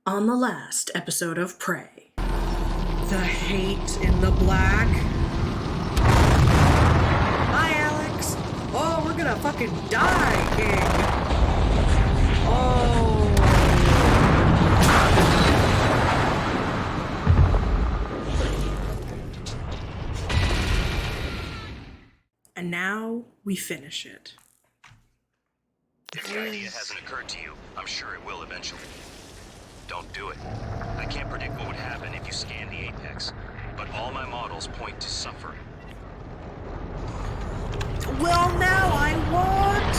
On the last episode of Prey. The hate in the black. Hi, Alex. Oh, we're gonna fucking die, King. Oh. And now we finish it. If the idea hasn't occurred to you, I'm sure it will eventually. Don't do it. I can't predict what would happen if you scan the apex, but all my models point to suffer. Well, now I want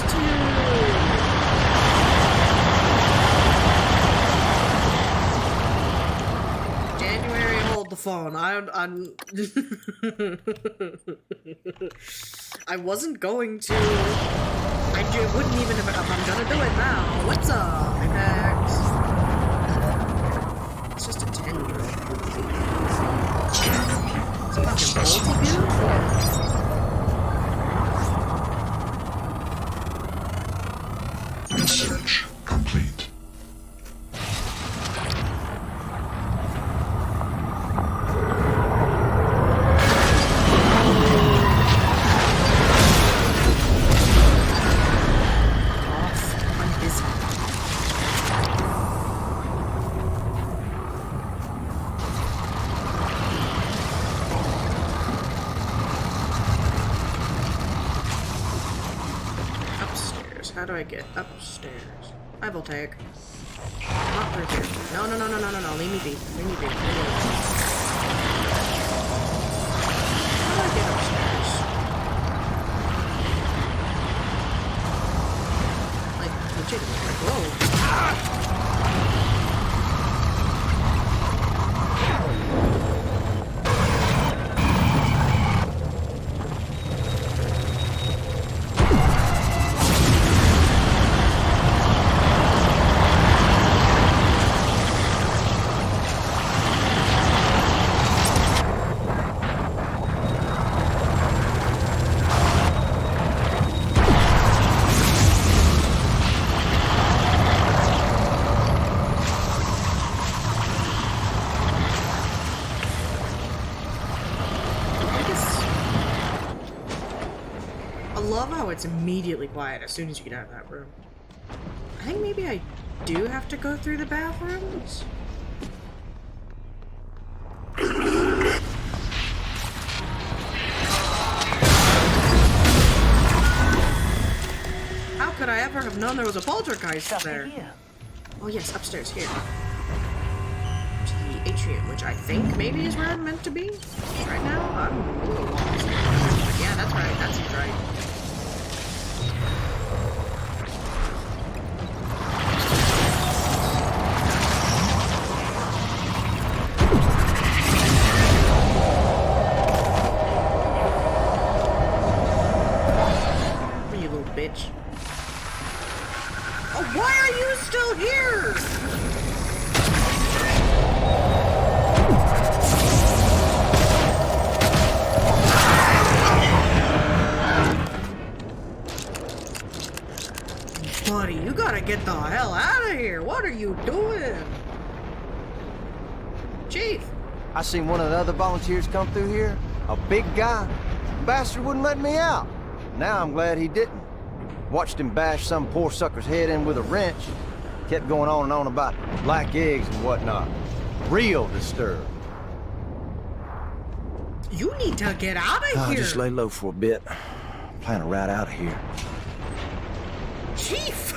to. January, hold the phone. I wasn't going to. I wouldn't even if I'm gonna do it now. What's up, Apex? It's just a 10. It's a fucking multi-view? Research complete. How do I get upstairs? I will take. Not through here. No. Leave me be. Leave me be. How do I get upstairs? Like, legitimately. Like, whoa. It's immediately quiet as soon as you get out of that room. I think maybe I do have to go through the bathrooms. How could I ever have known there was a poltergeist there? Here. Oh yes, upstairs here. To the atrium, which I think maybe is where I'm meant to be right now. I'm a little lost. Yeah, that's right. That seems right. Bitch. Oh, why are you still here? Buddy, you gotta get the hell out of here. What are you doing? Chief. I seen one of the other volunteers come through here. A big guy. Bastard wouldn't let me out. Now I'm glad he didn't. Watched him bash some poor sucker's head in with a wrench. Kept going on and on about black eggs and whatnot. Real disturbed. You need to get out of I'll here. just lay low for a bit. Plan to ride out of here. Chief!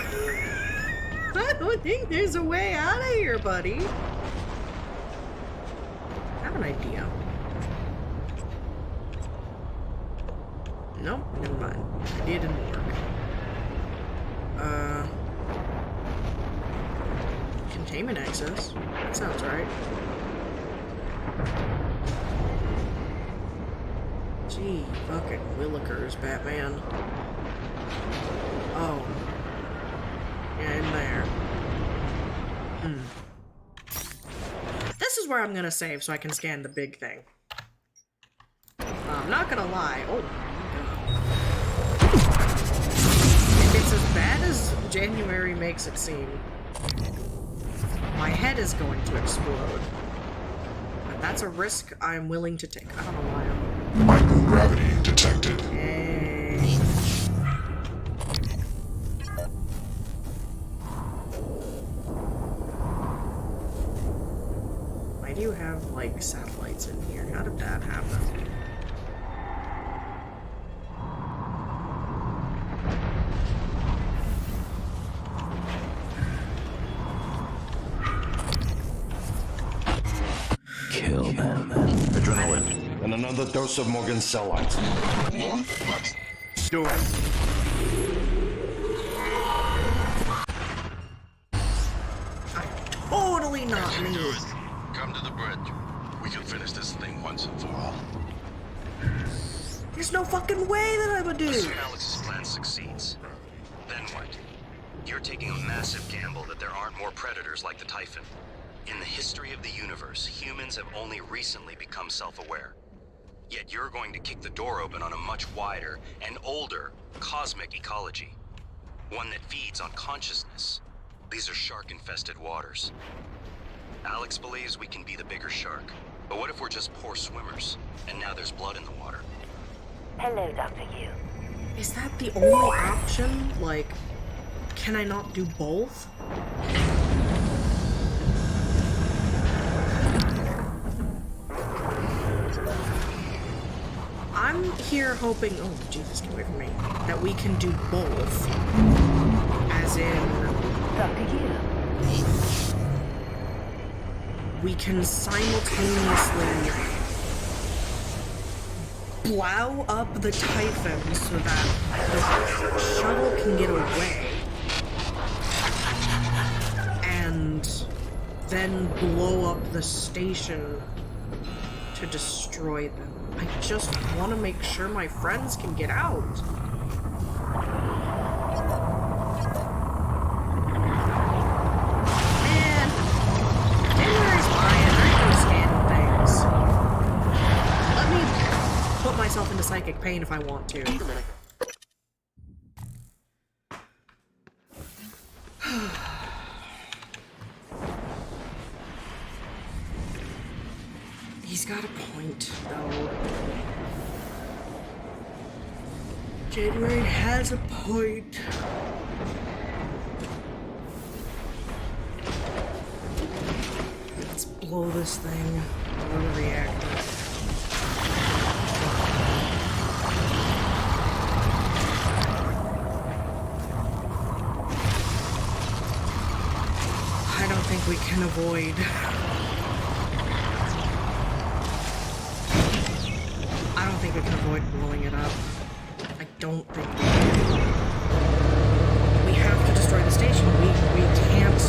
I don't think there's a way out of here, buddy. I have an idea. Nope, never mind. Idea didn't work. Containment access. That sounds right. Gee, fucking Willikers, Batman. Oh. Yeah, in there. This is where I'm gonna save so I can scan the big thing. I'm not gonna lie. Oh. If it's as bad as January makes it seem, my head is going to explode. But that's a risk I'm willing to take. I don't know why I'm... Microgravity detected. Hey. Why do you have, like, satellites in here? How did that happen? Kill them. Adrenaline. And another dose of Morgancellites. Do it. Totally not me. Come to the bridge. We can finish this thing once and for all. There's no fucking way that I'm a dude. Assume Alex's plan succeeds. Then what? You're taking a massive gamble that there aren't more predators like the typhon. In the history of the universe, humans have only recently become self-aware. Yet you're going to kick the door open on a much wider and older cosmic ecology. One that feeds on consciousness. These are shark-infested waters. Alex believes we can be the bigger shark. But what if we're just poor swimmers, and now there's blood in the water? Hello, Dr. Yu. Is that the only option? Like, can I not do both? I'm here hoping, oh Jesus, get away from me, that we can do both. As in, Dr. Yu. we can simultaneously blow up the typhon so that the shuttle can get away. And then blow up the station to destroy them. I just want to make sure my friends can get out. Man, January's lying. I ain't gonna scan things. Let me put myself into psychic pain if I want to. He's got a point, though. January has a point. Let's blow this thing. Blow the reactor. I don't think we can avoid. I don't think we can avoid blowing it up. I don't think we can. We have to destroy the station. We can't.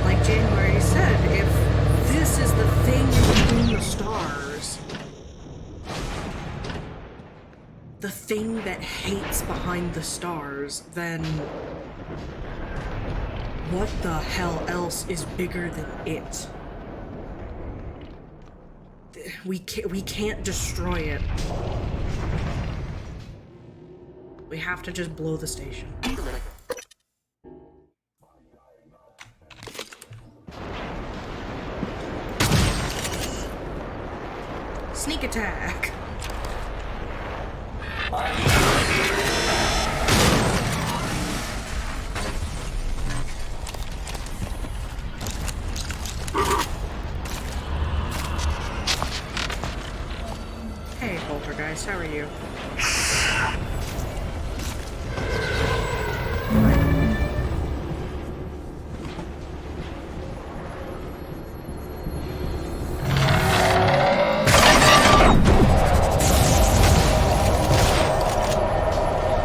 Like January said, if this is the thing between the stars, the thing that hates behind the stars, then what the hell else is bigger than it? We can't destroy it. We have to just blow the station. Sneak attack. Hey, Poltergeist, how are you?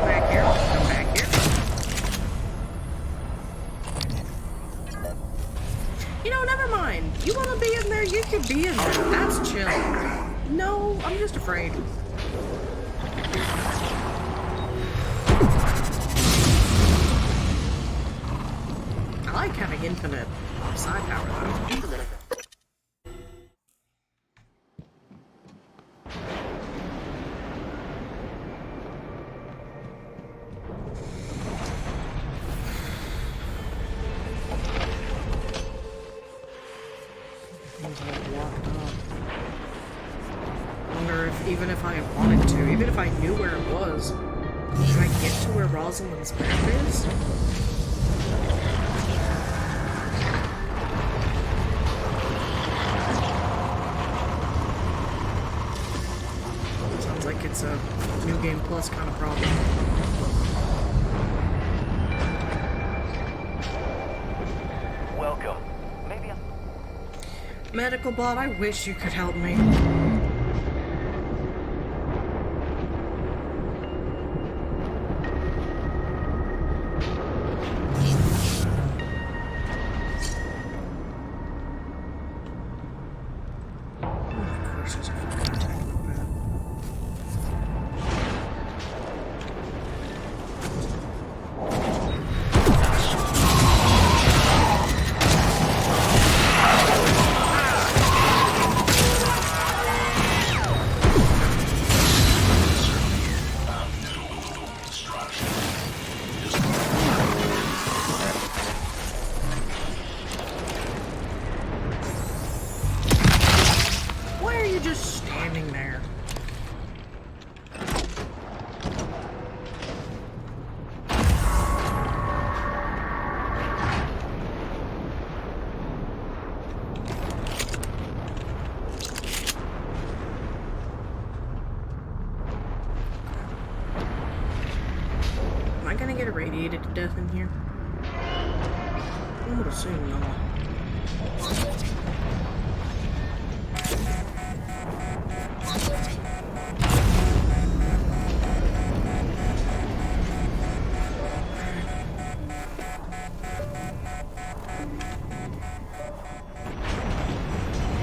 Back here. Come back here. You know, never mind. You want to be in there, you can be in there. That's chill. No, I'm just afraid. I like having infinite side power, though. even if I wanted to, even if I knew where it was. Can I get to where Rosalind's map is? Sounds like it's a New Game Plus kind of problem. Welcome. Maybe I'm... Medical bot, I wish you could help me. Irradiated to death in here? I would assume not.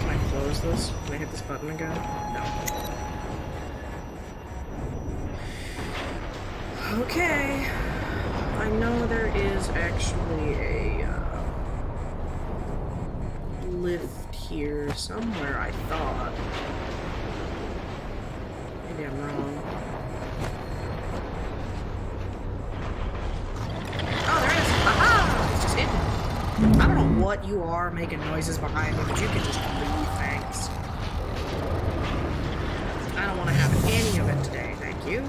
Can I close this? Can I hit this button again? No. Okay. I know there is actually a lift here somewhere, I thought. Maybe I'm wrong. Oh, there it is! Aha! It's just hidden. I don't know what you are making noises behind me, but you can just leave, thanks. I don't want to have any of it today, thank you.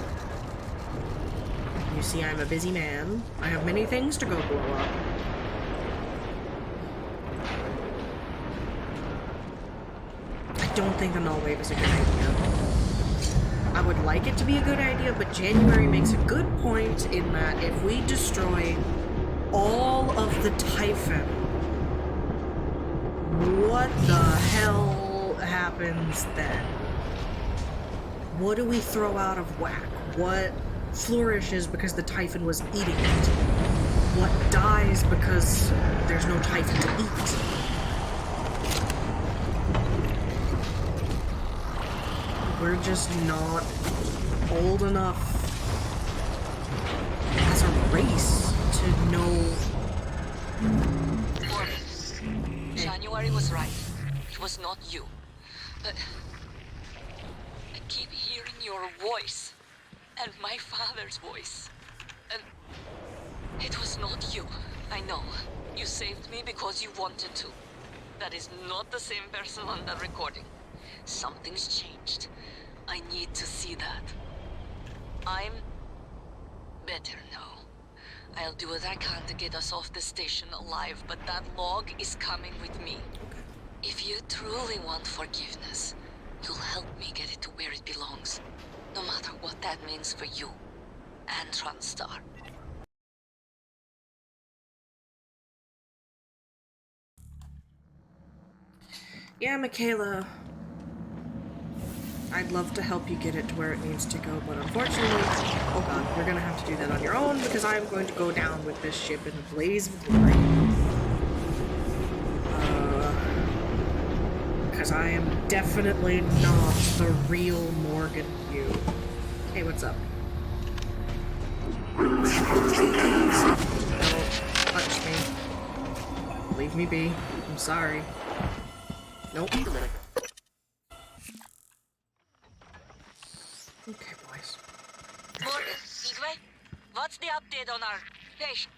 You see, I'm a busy man. I have many things to go blow up. I don't think the null wave is a good idea. I would like it to be a good idea, but January makes a good point in that if we destroy all of the typhon, what the hell happens then? What do we throw out of whack? What flourishes because the typhon was eating it? What dies because there's no typhon to eat? We're just not old enough as a race to know. January was right. It was not you. But I keep hearing your voice. And my father's voice. And it was not you. I know. You saved me because you wanted to. That is not the same person on that recording. Something's changed. I need to see that. I'm better now. I'll do what I can to get us off the station alive, but that log is coming with me. If you truly want forgiveness, you'll help me get it to where it belongs. No matter what that means for you and TranStar. Yeah, Michaela. I'd love to help you get it to where it needs to go, but unfortunately, oh god, you're gonna have to do that on your own because I'm going to go down with this ship in a blaze of glory. Because I am definitely not the real Morgan you. Hey, what's up? Don't touch me. Leave me be. I'm sorry. Nope. Okay, boys. Morgan, Midway, what's the update on our patient?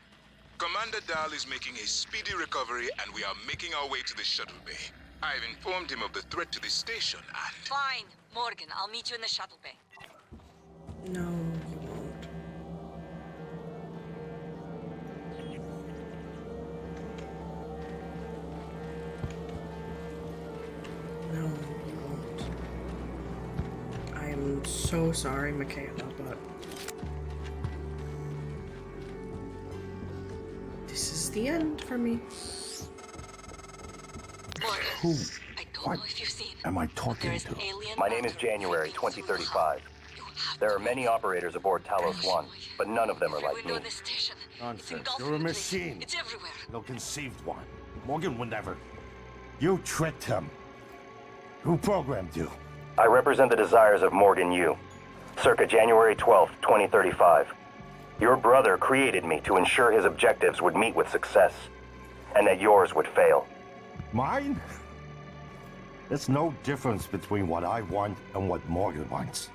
Commander Dahl is making a speedy recovery and we are making our way to the shuttle bay. I've informed him of the threat to the station and... Fine, Morgan. I'll meet you in the shuttle bay. No, you won't. No, you won't. I am so sorry, Michaela, but this is the end for me. Morgan, Who? I don't What know if you've seen, am I but talking there is to? alien My name is matter January moving through 2035. You have There to are many know. operators aboard Talos 1, but none of them are Every like window me. in this station. It's Nonsense. engulfing You're a the place. machine. It's everywhere. No conceived one. Morgan would never. You tricked him. Who programmed you? I represent the desires of Morgan Yu. Circa January 12th, 2035. Your brother created me to ensure his objectives would meet with success, and that yours would fail. Mine? There's no difference between what I want and what Morgan wants.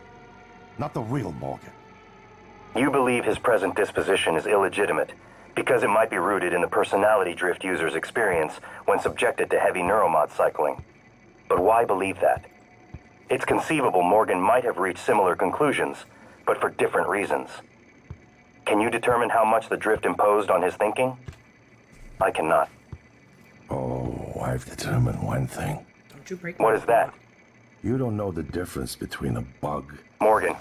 Not the real Morgan. You believe his present disposition is illegitimate because it might be rooted in the personality drift users experience when subjected to heavy neuromod cycling. But why believe that? It's conceivable Morgan might have reached similar conclusions, but for different reasons. Can you determine how much the drift imposed on his thinking? I cannot. Oh, I've determined one thing. Don't you break What my is that? heart. You don't know the difference between a bug. Morgan,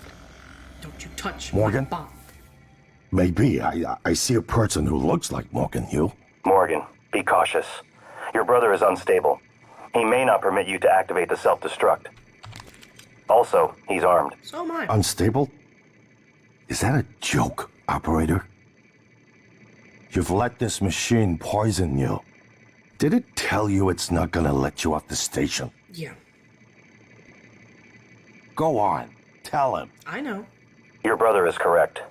Don't you touch Morgan? my bomb. Maybe I see a person who looks like Morgan, you. Morgan, be cautious. Your brother is unstable. He may not permit you to activate the self-destruct. Also, he's armed. So am I. Unstable? Is that a joke, operator? You've let this machine poison you. Did it tell you it's not gonna let you off the station? Yeah, Go on, tell him. I know. Your brother is correct.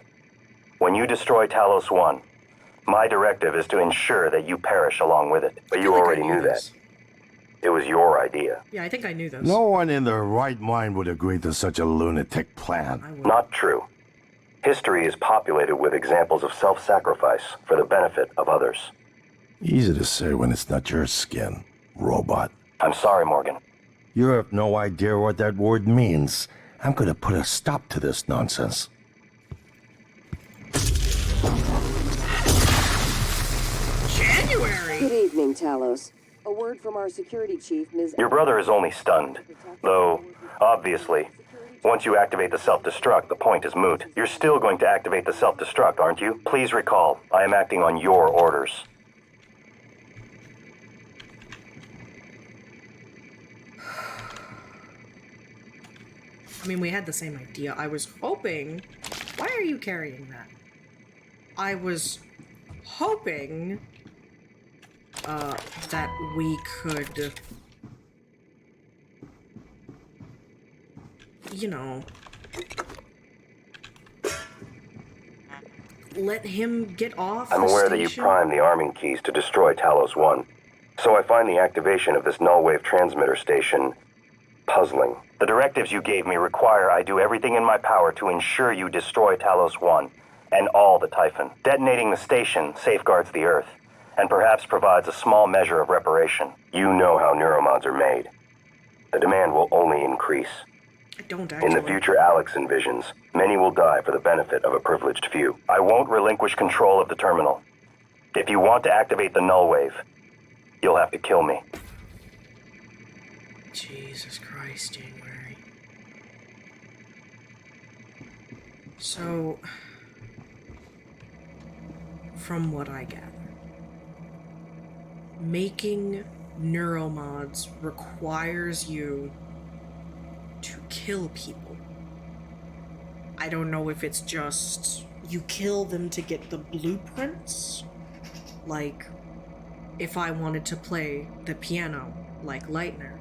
When you destroy Talos 1, my directive is to ensure that you perish along with it. But I you feel like I already knew that. this. It was your idea. Yeah, I think I knew this. No one in their right mind would agree to such a lunatic plan. I would. Not true. History is populated with examples of self-sacrifice for the benefit of others. Easy to say when it's not your skin, robot. I'm sorry, Morgan. You have no idea what that word means. I'm gonna put a stop to this nonsense. January! Good evening, Talos. A word from our security chief, Ms. Your brother is only stunned. Though, obviously, once you activate the self-destruct, the point is moot. You're still going to activate the self-destruct, aren't you? Please recall, I am acting on your orders. I mean, we had the same idea. I was hoping... Why are you carrying that? I was hoping that we could, you know, let him get off I'm the aware that you station. primed the arming keys to destroy Talos 1. So I find the activation of this null wave transmitter station puzzling. The directives you gave me require I do everything in my power to ensure you destroy Talos 1 and all the Typhon. Detonating the station safeguards the Earth and perhaps provides a small measure of reparation. You know how neuromods are made. The demand will only increase. I don't In actually. the future Alex envisions, many will die for the benefit of a privileged few. I won't relinquish control of the terminal. If you want to activate the null wave, you'll have to kill me. Jesus Christ, January. So, from what I gather, making neuromods requires you to kill people. I don't know if it's just you kill them to get the blueprints. Like, if I wanted to play the piano like Leitner,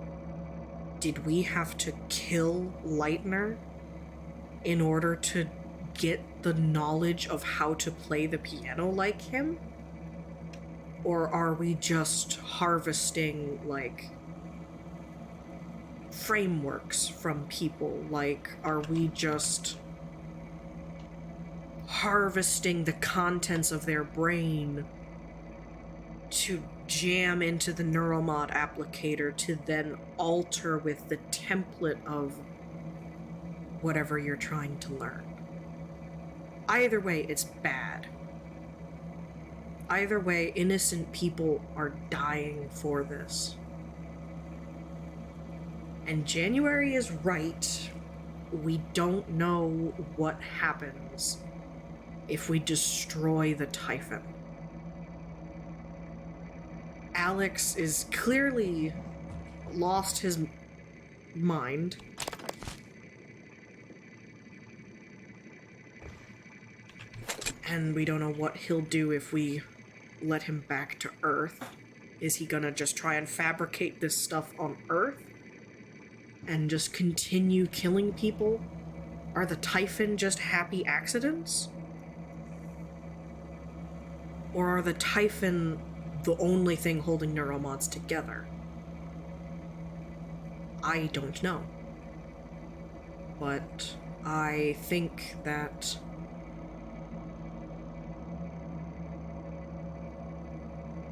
did we have to kill Leitner in order to get the knowledge of how to play the piano like him? Or are we just harvesting, like, frameworks from people? Like, are we just harvesting the contents of their brain to jam into the neuromod applicator to then alter with the template of whatever you're trying to learn. Either way, it's bad. Either way, innocent people are dying for this. And January is right. We don't know what happens if we destroy the Typhon. Alex is clearly lost his mind. And we don't know what he'll do if we let him back to Earth. Is he gonna just try and fabricate this stuff on Earth? And just continue killing people? Are the Typhon just happy accidents? Or are the Typhon the only thing holding neuromods together? I don't know. But I think that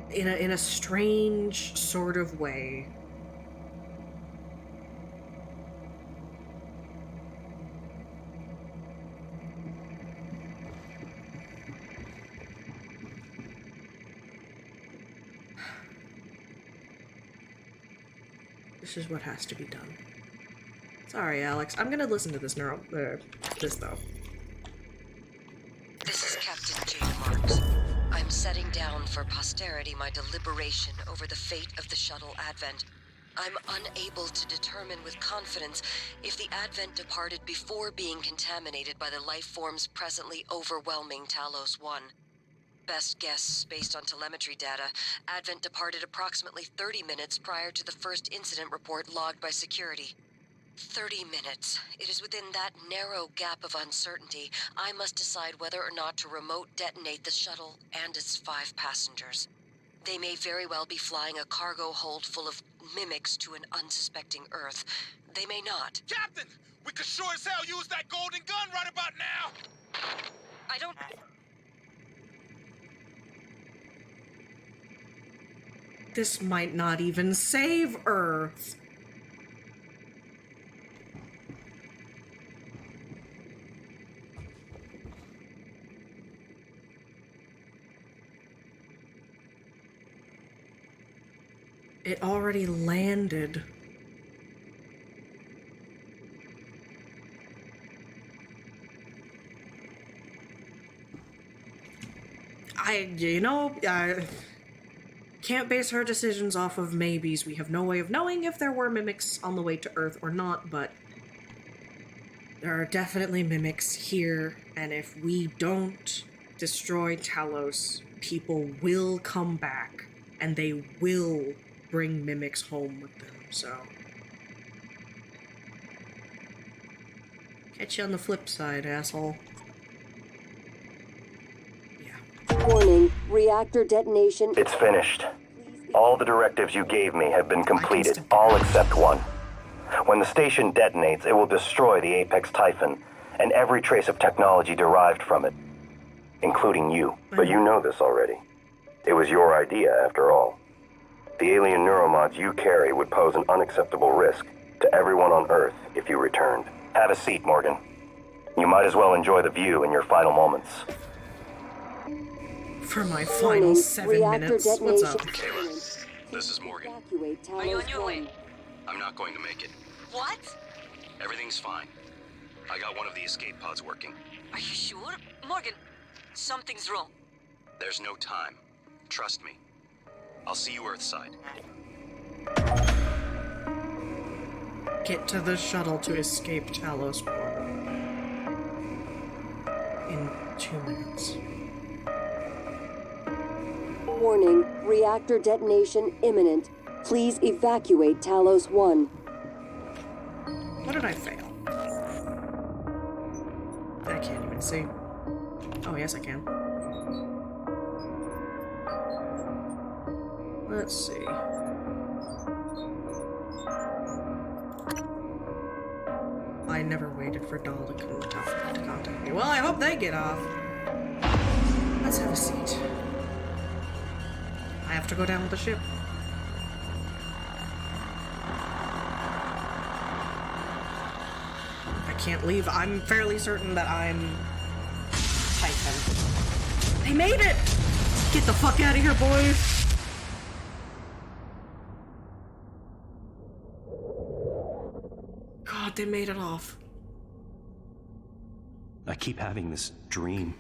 in a strange sort of way, this is what has to be done. Sorry, Alex. I'm gonna listen to this this though. This is Captain Jade Marks. I'm setting down for posterity my deliberation over the fate of the shuttle Advent. I'm unable to determine with confidence if the Advent departed before being contaminated by the life forms presently overwhelming Talos 1. Best guess, based on telemetry data, Advent departed approximately 30 minutes prior to the first incident report logged by security. 30 minutes. It is within that narrow gap of uncertainty I must decide whether or not to remote detonate the shuttle and its 5 passengers. They may very well be flying a cargo hold full of mimics to an unsuspecting Earth. They may not. Captain! We could sure as hell use that golden gun right about now! I don't... This might not even save Earth. It already landed. Can't base our decisions off of maybes. We have no way of knowing if there were mimics on the way to Earth or not, but there are definitely mimics here, and if we don't destroy Talos, people will come back, and they will bring mimics home with them, so... Catch you on the flip side, asshole. Warning, reactor detonation. It's finished. All the directives you gave me have been completed, all except one. When the station detonates, it will destroy the Apex Typhon and every trace of technology derived from it, including you. But you know this already. It was your idea, after all. The alien neuromods you carry would pose an unacceptable risk to everyone on Earth if you returned. Have a seat, Morgan. You might as well enjoy the view in your final moments. For my final 7 minutes. What's up? Kayla, this is Morgan. Are you on your way? I'm not going to make it. What? Everything's fine. I got one of the escape pods working. Are you sure? Morgan, something's wrong. There's no time. Trust me. I'll see you Earthside. Get to the shuttle to escape Talos in 2 minutes. Warning, reactor detonation imminent. Please evacuate Talos 1. What did I fail? I can't even see. Oh, yes, I can. Let's see. I never waited for Dahl to contact me. Well, I hope they get off. Let's have a seat. I have to go down with the ship. I can't leave. I'm fairly certain that I'm Typhon. They made it! Get the fuck out of here, boys! God, they made it off. I keep having this dream.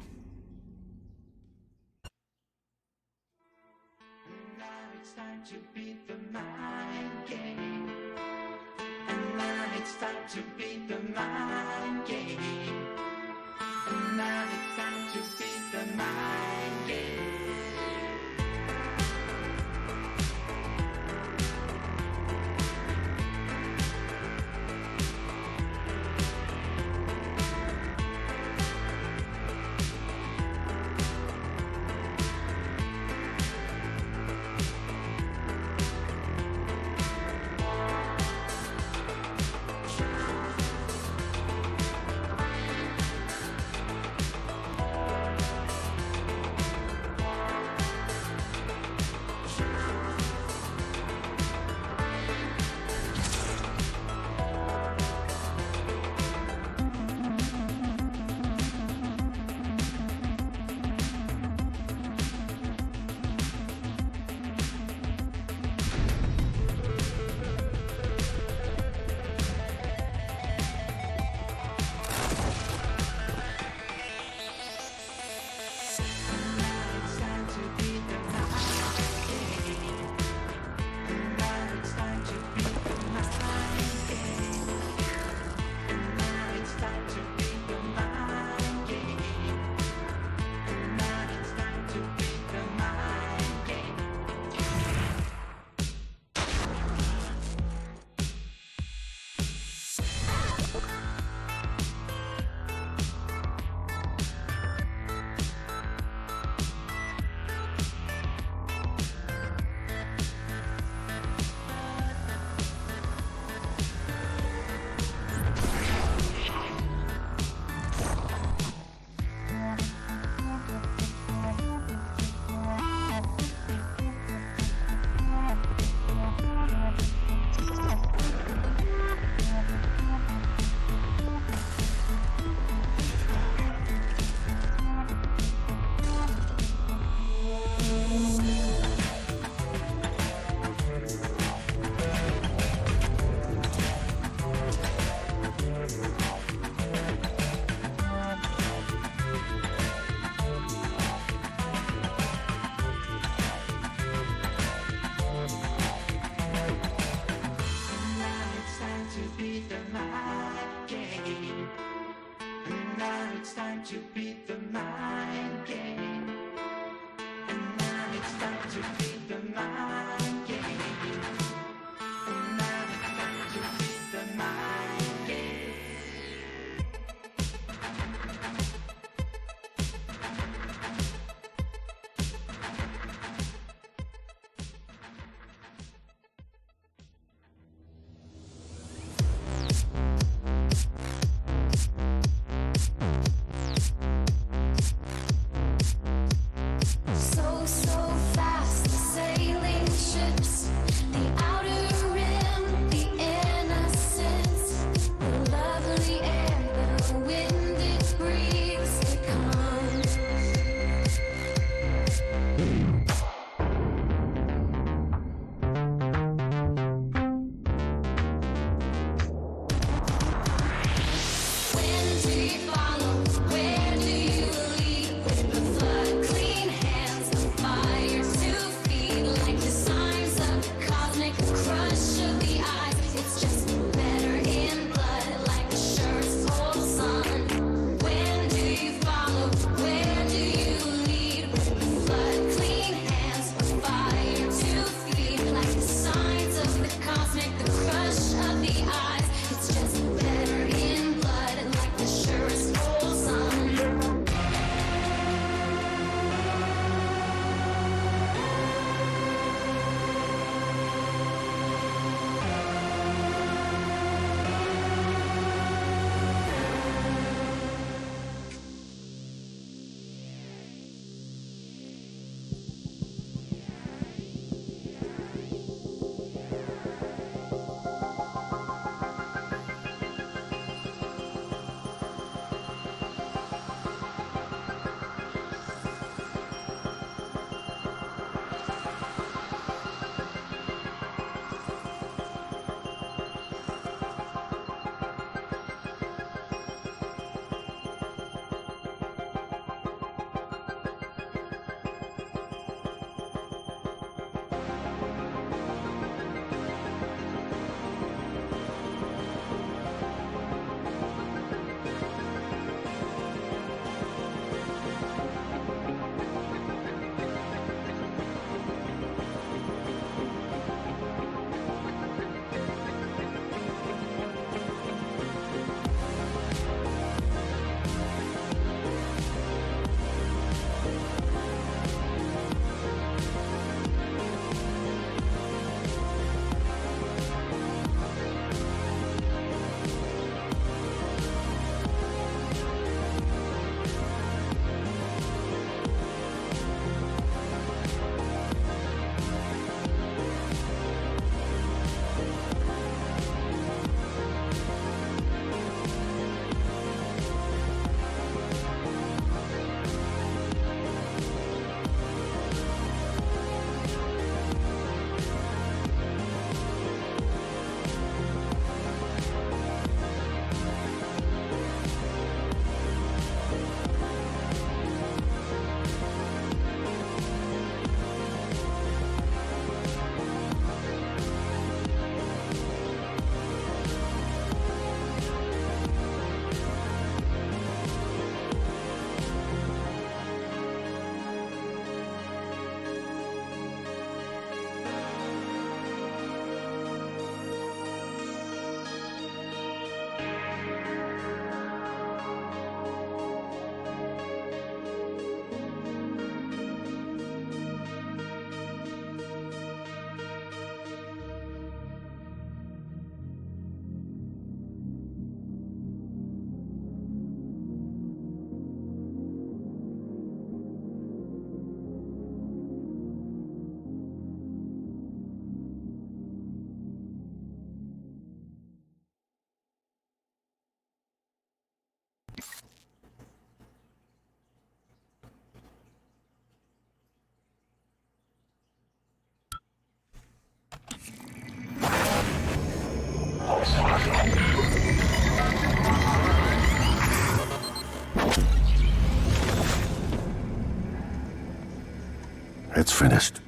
It's finished.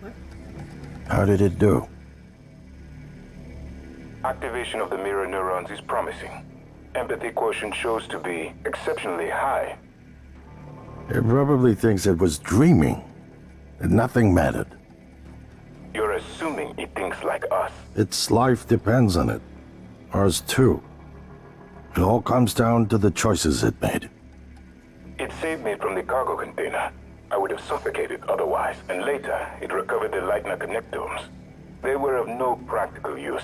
What? How did it do? Activation of the mirror neurons is promising. Empathy quotient shows to be exceptionally high. It probably thinks it was dreaming, and nothing mattered. You're assuming it thinks like us. Its life depends on it. Ours too. It all comes down to the choices it made. It saved me from the cargo container. I would have suffocated otherwise, and later it recovered the Leitner connectomes. They were of no practical use,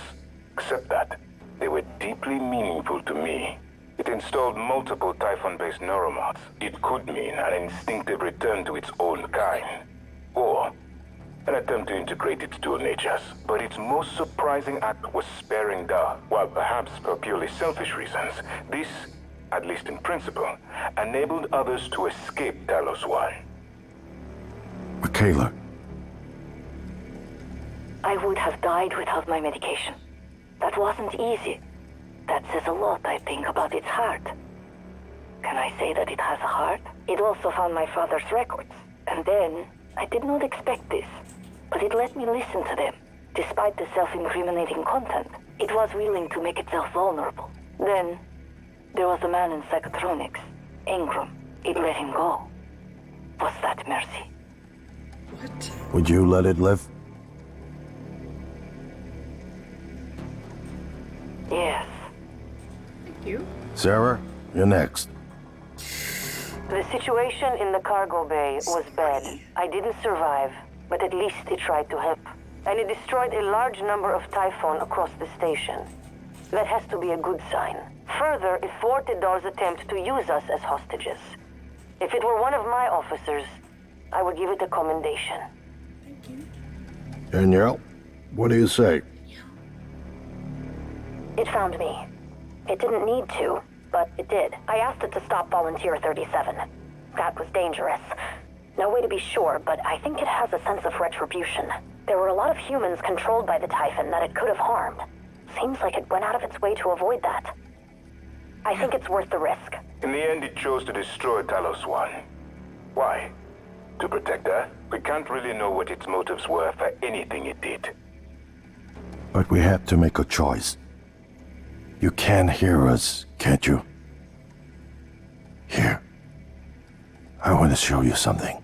except that they were deeply meaningful to me. It installed multiple typhon-based neuromods. It could mean an instinctive return to its own kind, or an attempt to integrate its dual natures. But its most surprising act was sparing Da. While perhaps for purely selfish reasons, this, at least in principle, enabled others to escape Talos 1. Michaela. I would have died without my medication. That wasn't easy. That says a lot, I think, about its heart. Can I say that it has a heart? It also found my father's records. And then, I did not expect this, but it let me listen to them. Despite the self-incriminating content, it was willing to make itself vulnerable. Then, there was a man in psychotronics, Ingram. It let him go. Was that mercy? What? Would you let it live? Yes. Thank you. Sarah, you're next. The situation in the cargo bay was bad. I didn't survive, but at least it tried to help. And it destroyed a large number of typhon across the station. That has to be a good sign. Further, it thwarted Dar's attempt to use us as hostages. If it were one of my officers, I would give it a commendation. Thank you. Danielle, what do you say? It found me. It didn't need to, but it did. I asked it to stop Volunteer 37. That was dangerous. No way to be sure, but I think it has a sense of retribution. There were a lot of humans controlled by the Typhon that it could have harmed. Seems like it went out of its way to avoid that. I think it's worth the risk. In the end, it chose to destroy Talos 1. Why? To protect her? We can't really know what its motives were for anything it did. But we have to make a choice. You can hear us, can't you? Here. I want to show you something.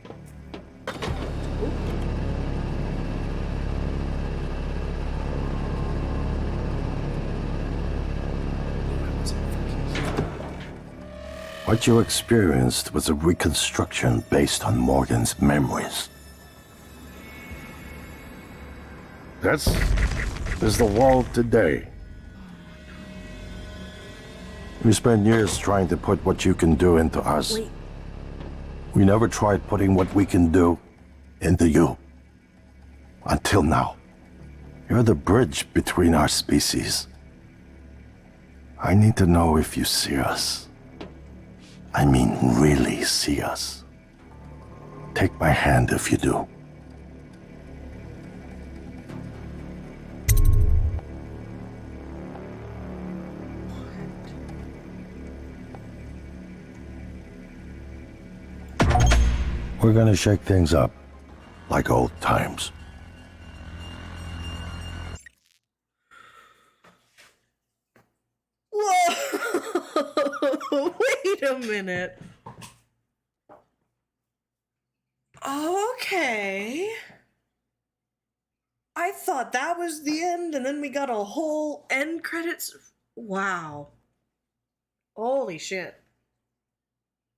What you experienced was a reconstruction based on Morgan's memories. This is the world today. We spent years trying to put what you can do into us. Wait. We never tried putting what we can do into you. Until now. You're the bridge between our species. I need to know if you see us. I mean, really see us. Take my hand if you do. We're gonna shake things up, like old times. Whoa! Wait a minute. Okay. I thought that was the end, and then we got a whole end credits. Wow. Holy shit.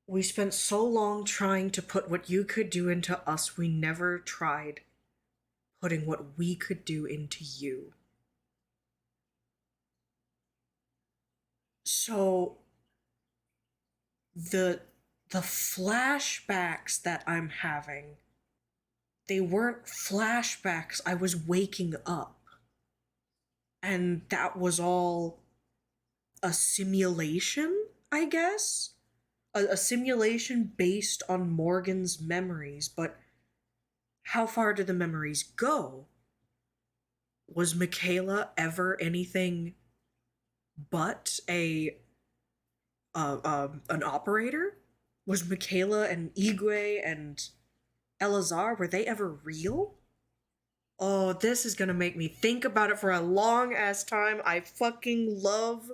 We spent so long trying to put what you could do into us, we never tried putting what we could do into you. So, the flashbacks that I'm having, they weren't flashbacks, I was waking up. And that was all a simulation, I guess? A simulation based on Morgan's memories, but how far do the memories go? Was Michaela ever anything but an operator? Was Michaela and Igwe and Elazar, were they ever real? Oh, this is gonna make me think about it for a long ass time. I fucking love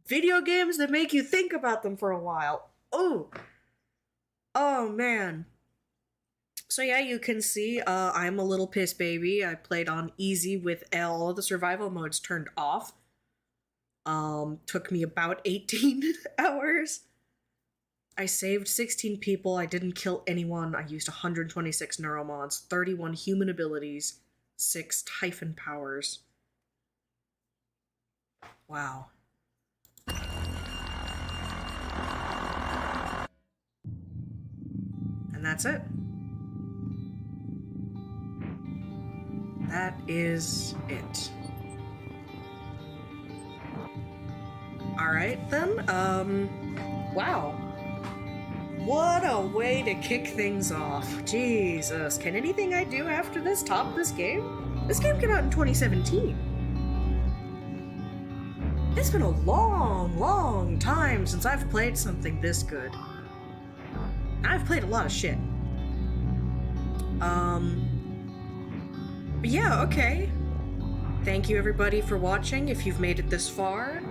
video games that make you think about them for a while. Oh man. So yeah, you can see I'm a little piss baby. I played on easy with all the survival modes turned off. Took me about 18 hours. I saved 16 people. I didn't kill anyone. I used 126 neuromods, 31 human abilities, 6 typhon powers. Wow. And that's it. That is it. Alright then, wow. What a way to kick things off. Jesus, can anything I do after this top this game? This game came out in 2017. It's been a long time since I've played something this good. And I've played a lot of shit. But yeah, okay. Thank you everybody for watching if you've made it this far.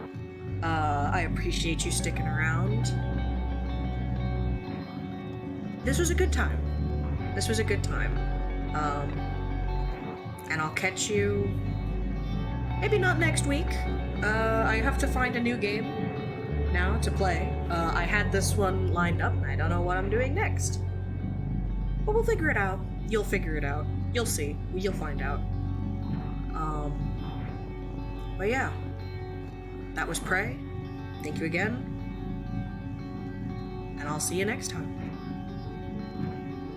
I appreciate you sticking around. This was a good time. This was a good time. And I'll catch you maybe not next week. I have to find a new game now to play. I had this one lined up and I don't know what I'm doing next. But we'll figure it out. You'll figure it out. You'll see. You'll find out. But yeah. That was Prey. Thank you again. And I'll see you next time.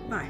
Bye.